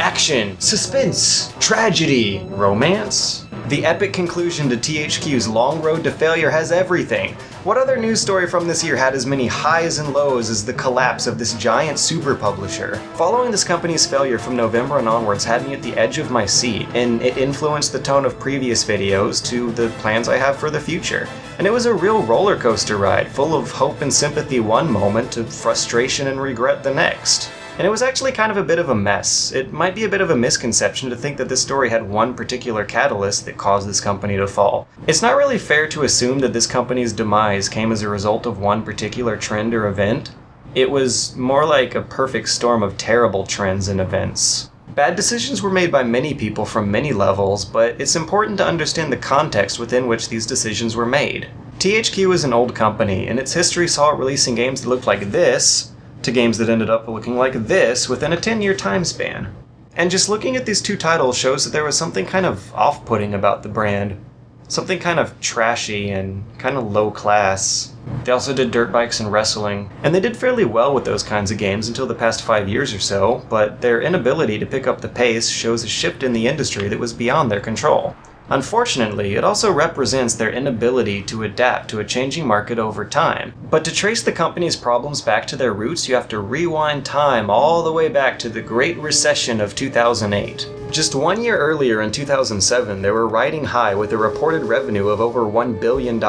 action, suspense, tragedy, romance. The epic conclusion to THQ's long road to failure has everything. What other news story from this year had as many highs and lows as the collapse of this giant super publisher? Following this company's failure from November and onwards had me at the edge of my seat, and it influenced the tone of previous videos to the plans I have for the future. And it was a real roller coaster ride, full of hope and sympathy one moment to frustration and regret the next. And it was actually kind of a bit of a mess. It might be a bit of a misconception to think that this story had one particular catalyst that caused this company to fall. It's not really fair to assume that this company's demise came as a result of one particular trend or event. It was more like a perfect storm of terrible trends and events. Bad decisions were made by many people from many levels, but it's important to understand the context within which these decisions were made. THQ is an old company, and its history saw it releasing games that looked like this, to games that ended up looking like this within a 10-year time span. And just looking at these two titles shows that there was something kind of off-putting about the brand. Something kind of trashy and kind of low class. They also did dirt bikes and wrestling, and they did fairly well with those kinds of games until the past 5 years or so, but their inability to pick up the pace shows a shift in the industry that was beyond their control. Unfortunately, it also represents their inability to adapt to a changing market over time. But to trace the company's problems back to their roots, you have to rewind time all the way back to the Great Recession of 2008. Just 1 year earlier in 2007, they were riding high with a reported revenue of over $1 billion,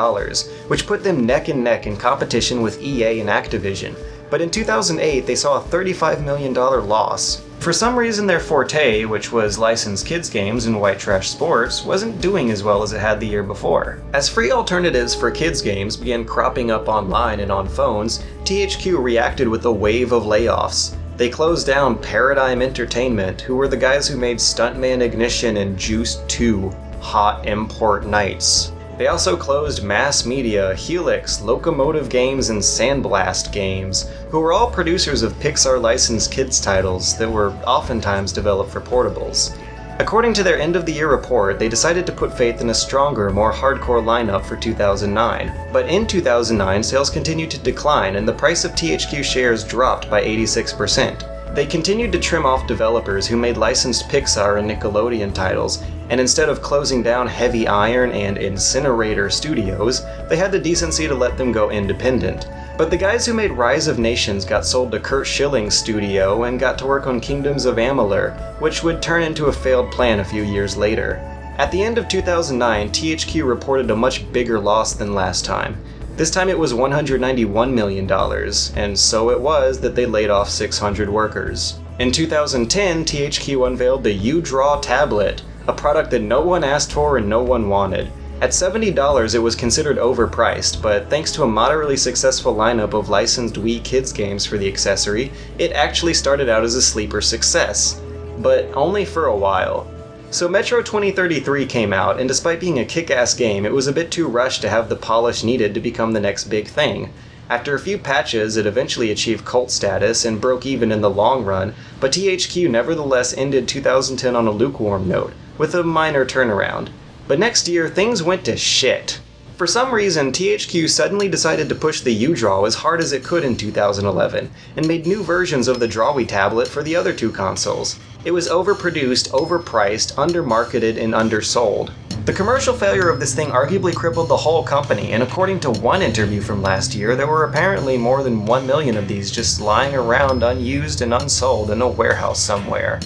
which put them neck and neck in competition with EA and Activision. But in 2008, they saw a $35 million loss. For some reason, their forte, which was licensed kids games and white trash sports, wasn't doing as well as it had the year before. As free alternatives for kids games began cropping up online and on phones, THQ reacted with a wave of layoffs. They closed down Paradigm Entertainment, who were the guys who made Stuntman Ignition and Juice 2, hot import nights. They also closed Mass Media, Helix, Locomotive Games, and Sandblast Games, who were all producers of Pixar-licensed kids titles that were oftentimes developed for portables. According to their end-of-the-year report, they decided to put faith in a stronger, more hardcore lineup for 2009. But in 2009, sales continued to decline, and the price of THQ shares dropped by 86%. They continued to trim off developers who made licensed Pixar and Nickelodeon titles, and instead of closing down Heavy Iron and Incinerator Studios, they had the decency to let them go independent. But the guys who made Rise of Nations got sold to Curt Schilling's studio and got to work on Kingdoms of Amalur, which would turn into a failed plan a few years later. At the end of 2009, THQ reported a much bigger loss than last time. This time it was $191 million, and so it was that they laid off 600 workers. In 2010, THQ unveiled the U-Draw tablet, a product that no one asked for and no one wanted. At $70, it was considered overpriced, but thanks to a moderately successful lineup of licensed Wii Kids games for the accessory, it actually started out as a sleeper success. But only for a while. So Metro 2033 came out, and despite being a kick-ass game, it was a bit too rushed to have the polish needed to become the next big thing. After a few patches, it eventually achieved cult status and broke even in the long run, but THQ nevertheless ended 2010 on a lukewarm note, with a minor turnaround. But next year, things went to shit. For some reason, THQ suddenly decided to push the U-Draw as hard as it could in 2011, and made new versions of the Drawy tablet for the other two consoles. It was overproduced, overpriced, undermarketed, and undersold. The commercial failure of this thing arguably crippled the whole company, and according to one interview from last year, there were apparently more than 1 million of these just lying around unused and unsold in a warehouse somewhere.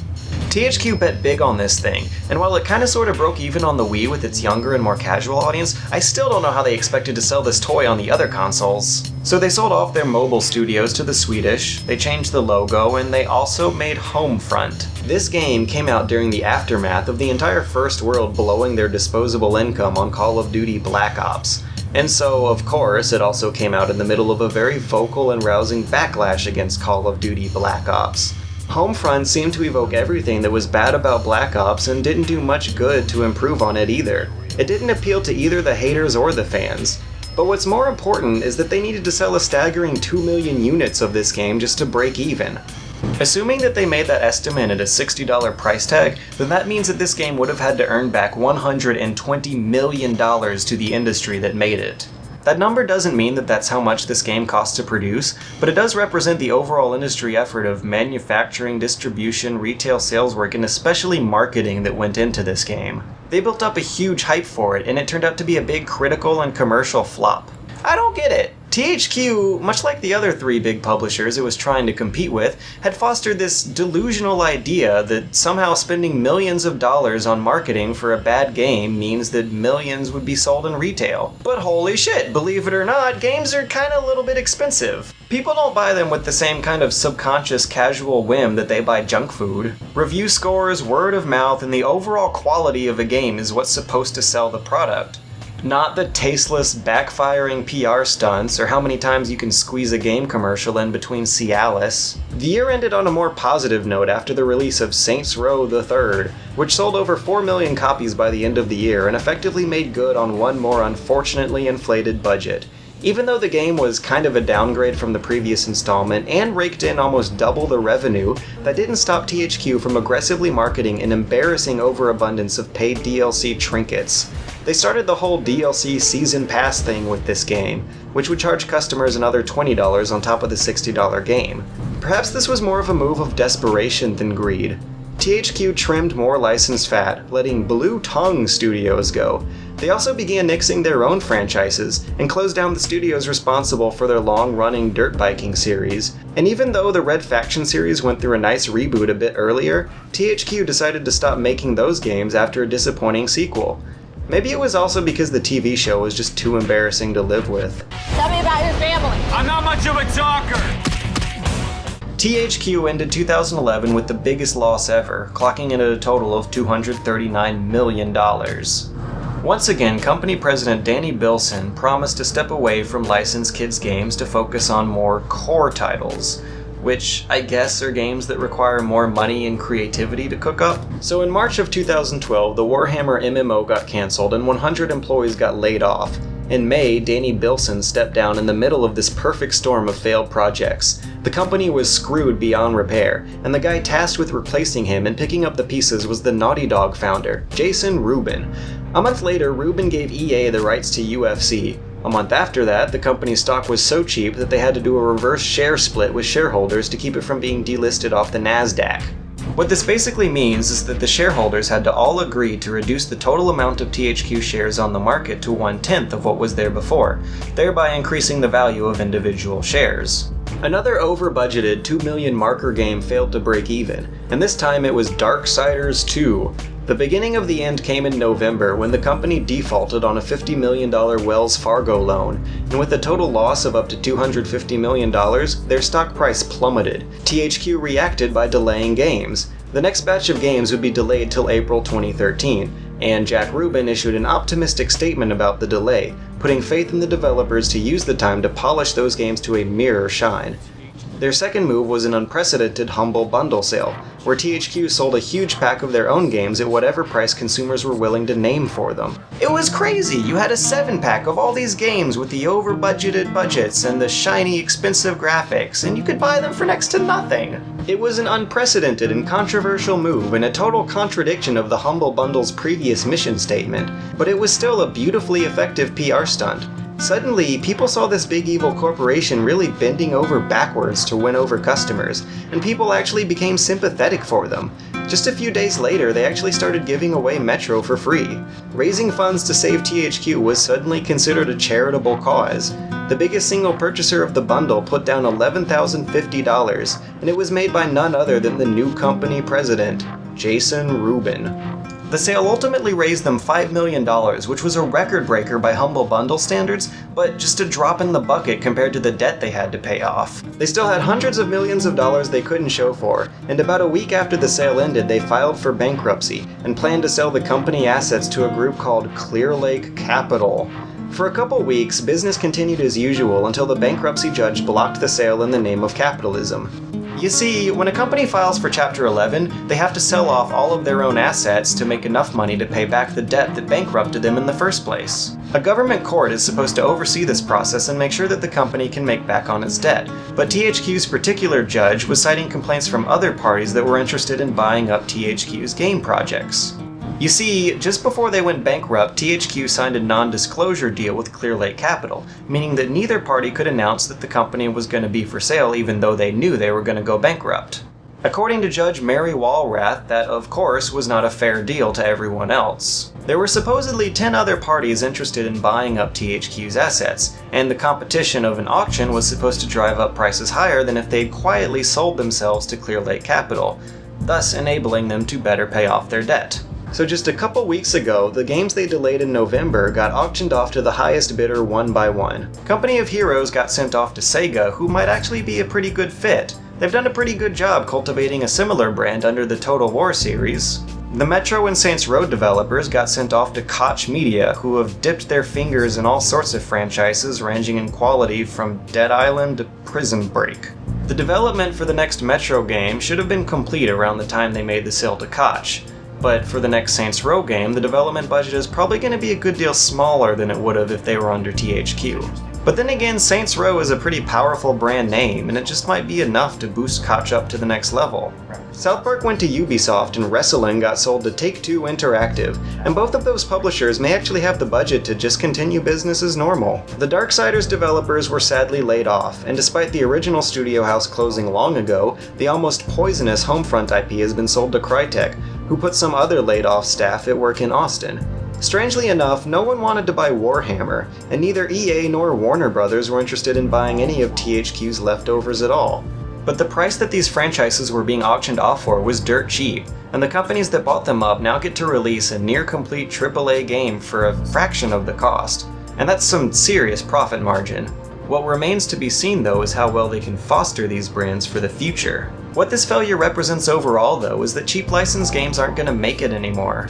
THQ bet big on this thing, and while it kinda sorta broke even on the Wii with its younger and more casual audience, I still don't know how they expected to sell this toy on the other consoles. So they sold off their mobile studios to the Swedish, they changed the logo, and they also made Homefront. This game came out during the aftermath of the entire First World blowing their disposable income on Call of Duty Black Ops. And so, of course, it also came out in the middle of a very vocal and rousing backlash against Call of Duty Black Ops. Homefront seemed to evoke everything that was bad about Black Ops and didn't do much good to improve on it either. It didn't appeal to either the haters or the fans. But what's more important is that they needed to sell a staggering 2 million units of this game just to break even. Assuming that they made that estimate at a $60 price tag, then that means that this game would have had to earn back $120 million to the industry that made it. That number doesn't mean that that's how much this game costs to produce, but it does represent the overall industry effort of manufacturing, distribution, retail sales work, and especially marketing that went into this game. They built up a huge hype for it, and it turned out to be a big critical and commercial flop. I don't get it. THQ, much like the other 3 big publishers it was trying to compete with, had fostered this delusional idea that somehow spending millions of dollars on marketing for a bad game means that millions would be sold in retail. But holy shit, believe it or not, games are kinda a little bit expensive. People don't buy them with the same kind of subconscious casual whim that they buy junk food. Review scores, word of mouth, and the overall quality of a game is what's supposed to sell the product. Not the tasteless, backfiring PR stunts, or how many times you can squeeze a game commercial in between Cialis. The year ended on a more positive note after the release of Saints Row III, which sold over 4 million copies by the end of the year and effectively made good on one more unfortunately inflated budget. Even though the game was kind of a downgrade from the previous installment and raked in almost double the revenue, that didn't stop THQ from aggressively marketing an embarrassing overabundance of paid DLC trinkets. They started the whole DLC Season Pass thing with this game, which would charge customers another $20 on top of the $60 game. Perhaps this was more of a move of desperation than greed. THQ trimmed more licensed fat, letting Blue Tongue Studios go. They also began nixing their own franchises, and closed down the studios responsible for their long-running dirt biking series. And even though the Red Faction series went through a nice reboot a bit earlier, THQ decided to stop making those games after a disappointing sequel. Maybe it was also because the TV show was just too embarrassing to live with. Tell me about your family. I'm not much of a talker. THQ ended 2011 with the biggest loss ever, clocking in at a total of $239 million. Once again, company president Danny Bilson promised to step away from licensed kids games to focus on more core titles, which I guess are games that require more money and creativity to cook up. So in March of 2012, the Warhammer MMO got cancelled and 100 employees got laid off. In May, Danny Bilson stepped down in the middle of this perfect storm of failed projects. The company was screwed beyond repair, and the guy tasked with replacing him and picking up the pieces was the Naughty Dog founder, Jason Rubin. A month later, Rubin gave EA the rights to UFC. A month after that, the company's stock was so cheap that they had to do a reverse share split with shareholders to keep it from being delisted off the NASDAQ. What this basically means is that the shareholders had to all agree to reduce the total amount of THQ shares on the market to 1/10 of what was there before, thereby increasing the value of individual shares. Another over-budgeted 2 million marker game failed to break even, and this time it was Darksiders 2. The beginning of the end came in November when the company defaulted on a $50 million Wells Fargo loan, and with a total loss of up to $250 million, their stock price plummeted. THQ reacted by delaying games. The next batch of games would be delayed till April 2013, and Jack Rubin issued an optimistic statement about the delay, putting faith in the developers to use the time to polish those games to a mirror shine. Their second move was an unprecedented Humble Bundle sale, where THQ sold a huge pack of their own games at whatever price consumers were willing to name for them. It was crazy! You had a 7-pack of all these games with the over-budgeted budgets and the shiny, expensive graphics, and you could buy them for next to nothing! It was an unprecedented and controversial move and a total contradiction of the Humble Bundle's previous mission statement, but it was still a beautifully effective PR stunt. Suddenly, people saw this big evil corporation really bending over backwards to win over customers, and people actually became sympathetic for them. Just a few days later, they actually started giving away Metro for free. Raising funds to save THQ was suddenly considered a charitable cause. The biggest single purchaser of the bundle put down $11,050, and it was made by none other than the new company president, Jason Rubin. The sale ultimately raised them $5 million, which was a record breaker by Humble Bundle standards, but just a drop in the bucket compared to the debt they had to pay off. They still had hundreds of millions of dollars they couldn't show for, and about a week after the sale ended, they filed for bankruptcy and planned to sell the company assets to a group called Clear Lake Capital. For a couple weeks, business continued as usual until the bankruptcy judge blocked the sale in the name of capitalism. You see, when a company files for Chapter 11, they have to sell off all of their own assets to make enough money to pay back the debt that bankrupted them in the first place. A government court is supposed to oversee this process and make sure that the company can make back on its debt, but THQ's particular judge was citing complaints from other parties that were interested in buying up THQ's game projects. You see, just before they went bankrupt, THQ signed a non-disclosure deal with Clearlake Capital, meaning that neither party could announce that the company was going to be for sale even though they knew they were going to go bankrupt. According to Judge Mary Walrath, that of course was not a fair deal to everyone else. There were supposedly 10 other parties interested in buying up THQ's assets, and the competition of an auction was supposed to drive up prices higher than if they'd quietly sold themselves to Clearlake Capital, thus enabling them to better pay off their debt. So just a couple weeks ago, the games they delayed in November got auctioned off to the highest bidder one by one. Company of Heroes got sent off to Sega, who might actually be a pretty good fit. They've done a pretty good job cultivating a similar brand under the Total War series. The Metro and Saints Row developers got sent off to Koch Media, who have dipped their fingers in all sorts of franchises ranging in quality from Dead Island to Prison Break. The development for the next Metro game should have been complete around the time they made the sale to Koch, but for the next Saints Row game, the development budget is probably going to be a good deal smaller than it would have if they were under THQ. But then again, Saints Row is a pretty powerful brand name, and it just might be enough to boost Koch up to the next level. South Park went to Ubisoft and Wrestling got sold to Take-Two Interactive, and both of those publishers may actually have the budget to just continue business as normal. The Darksiders developers were sadly laid off, and despite the original studio house closing long ago, the almost poisonous Homefront IP has been sold to Crytek, who put some other laid-off staff at work in Austin. Strangely enough, no one wanted to buy Warhammer, and neither EA nor Warner Brothers were interested in buying any of THQ's leftovers at all. But the price that these franchises were being auctioned off for was dirt cheap, and the companies that bought them up now get to release a near-complete AAA game for a fraction of the cost. And that's some serious profit margin. What remains to be seen though is how well they can foster these brands for the future. What this failure represents overall though is that cheap licensed games aren't going to make it anymore.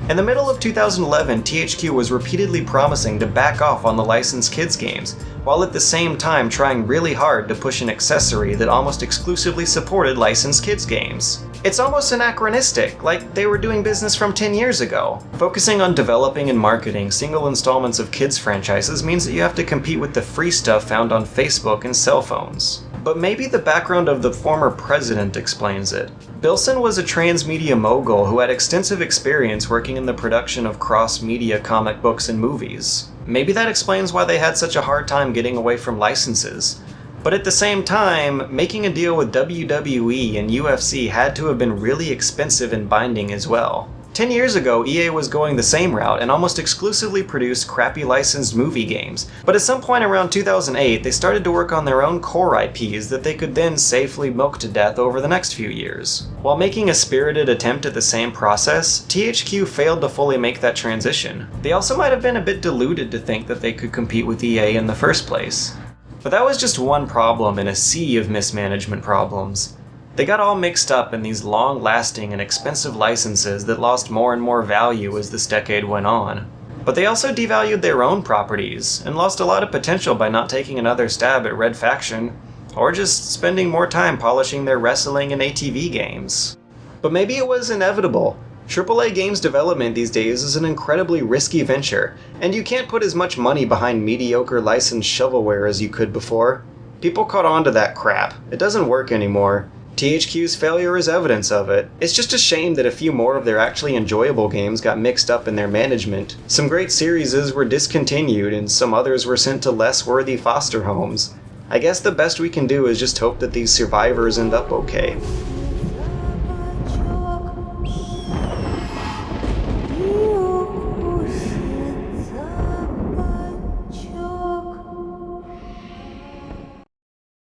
In the middle of 2011, THQ was repeatedly promising to back off on the licensed kids games, while at the same time trying really hard to push an accessory that almost exclusively supported licensed kids games. It's almost anachronistic, like they were doing business from 10 years ago. Focusing on developing and marketing single installments of kids franchises means that you have to compete with the free stuff found on Facebook and cell phones. But maybe the background of the former president explains it. Bilson was a transmedia mogul who had extensive experience working in the production of cross-media comic books and movies. Maybe that explains why they had such a hard time getting away from licenses. But at the same time, making a deal with WWE and UFC had to have been really expensive and binding as well. 10 years ago, EA was going the same route and almost exclusively produced crappy licensed movie games, but at some point around 2008, they started to work on their own core IPs that they could then safely milk to death over the next few years. While making a spirited attempt at the same process, THQ failed to fully make that transition. They also might have been a bit deluded to think that they could compete with EA in the first place. But that was just one problem in a sea of mismanagement problems. They got all mixed up in these long-lasting and expensive licenses that lost more and more value as this decade went on. But they also devalued their own properties, and lost a lot of potential by not taking another stab at Red Faction, or just spending more time polishing their wrestling and ATV games. But maybe it was inevitable. AAA games development these days is an incredibly risky venture, and you can't put as much money behind mediocre licensed shovelware as you could before. People caught on to that crap. It doesn't work anymore. THQ's failure is evidence of it. It's just a shame that a few more of their actually enjoyable games got mixed up in their management. Some great series were discontinued, and some others were sent to less worthy foster homes. I guess the best we can do is just hope that these survivors end up okay.